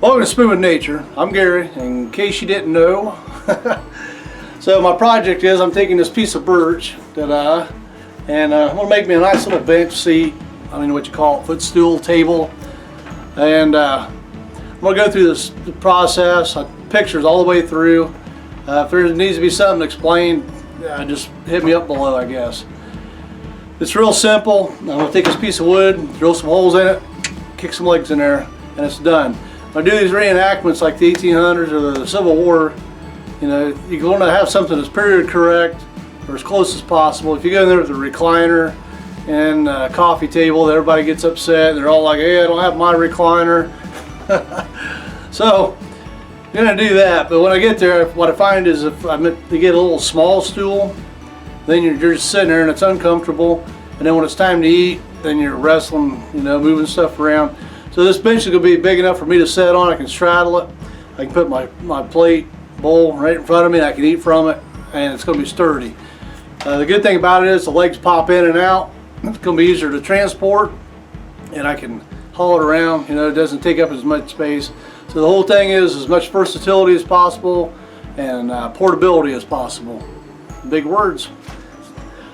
Welcome to Spoon with Nature. I'm Gary, in case you didn't know. So my project is I'm taking this piece of birch and I'm going to make me a nice little bench seat. I don't know what you call it, footstool, table. And I'm going to go through the process, pictures all the way through. If there needs to be something explained, just hit me up below, I guess. It's real simple. I'm going to take this piece of wood, drill some holes in it, kick some legs in there, and it's done. When I do these reenactments like the 1800s or the Civil War, you know, you want to have something that's period correct or as close as possible. If you go in there with a recliner and a coffee table, everybody gets upset. They're all like, hey, I don't have my recliner. So I'm going to do that. But when I get there, what I find is if I get a little small stool, then you're just sitting there and it's uncomfortable. And then when it's time to eat, then you're wrestling, you know, moving stuff around. So this bench is going to be big enough for me to sit on. I can straddle it. I can put my plate, bowl right in front of me, and I can eat from it, and it's going to be sturdy. The good thing about it is the legs pop in and out. It's going to be easier to transport, and I can haul it around. You know, it doesn't take up as much space. So the whole thing is as much versatility as possible and portability as possible. Big words.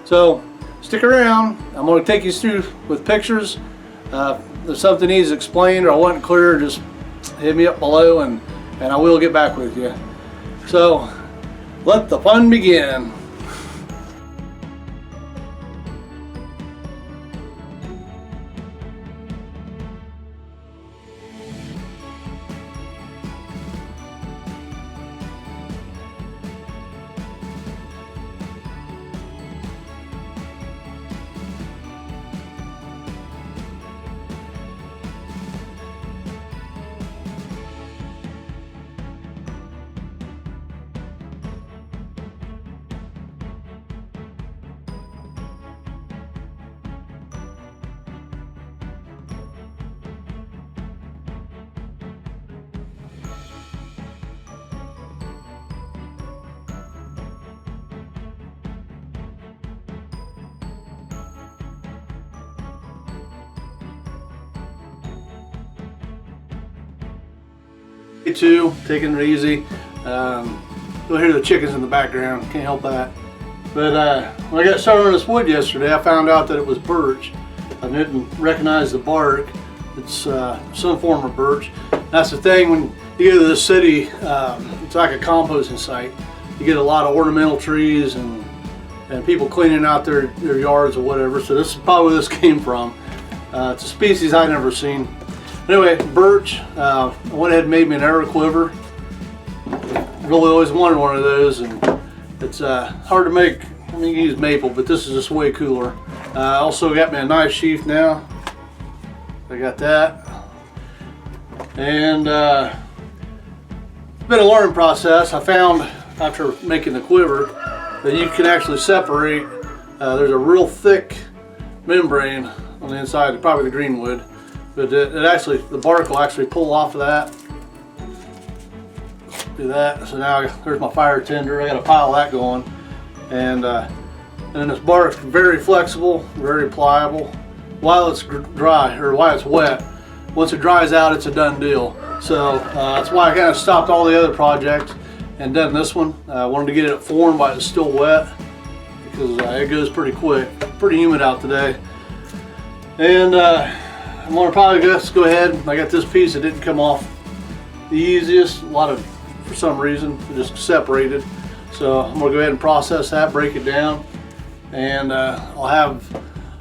So stick around. I'm going to take you through with pictures. If something needs explained or I wasn't clear, just hit me up below and I will get back with you. So let the fun begin. Too, taking it easy. You'll hear the chickens in the background, can't help that. But when I got started on this wood yesterday, I found out that it was birch. I didn't recognize the bark. It's some form of birch. That's the thing, when you go to the city, it's like a composting site. You get a lot of ornamental trees and people cleaning out their yards or whatever. So this is probably where this came from. It's a species I've never seen. Anyway, birch, I went ahead and made me an arrow quiver. Really always wanted one of those, and it's hard to make. I mean, you can use maple, but this is just way cooler. I also got me a knife sheath now. I got that. And it's been a learning process. I found after making the quiver that you can actually separate. There's a real thick membrane on the inside, probably the greenwood. But it actually, the bark will actually pull off of that. Do that. So now there's my fire tinder. I got a pile of that going, and then this bark is very flexible, very pliable. While it's dry or while it's wet, once it dries out, it's a done deal. So that's why I kind of stopped all the other projects and done this one. I wanted to get it formed while it's still wet because it goes pretty quick. Pretty humid out today, and I'm gonna probably just go ahead. I got this piece that didn't come off the easiest. For some reason, it just separated. So I'm gonna go ahead and process that, break it down, and I'll have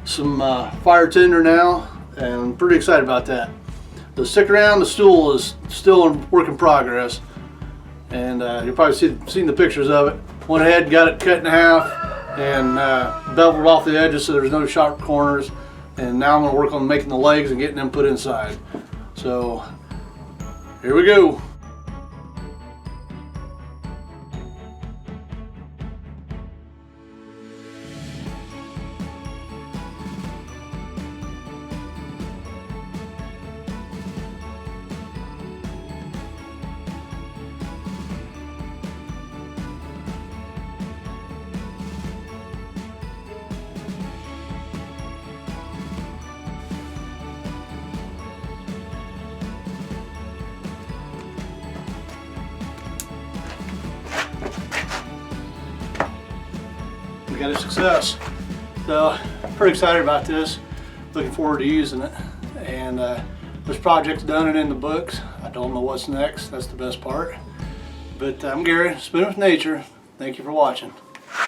some fire tinder now, and I'm pretty excited about that. So stick around. The stool is still in work in progress, and you'll probably seen the pictures of it. Went ahead, got it cut in half, and beveled off the edges so there's no sharp corners. And now I'm going to work on making the legs and getting them put inside. So here we go. we got a success. So pretty excited about this. Looking forward to using it. And this project's done and in the books. I don't know what's next. That's the best part. But I'm Gary, Spooning with Nature. Thank you for watching.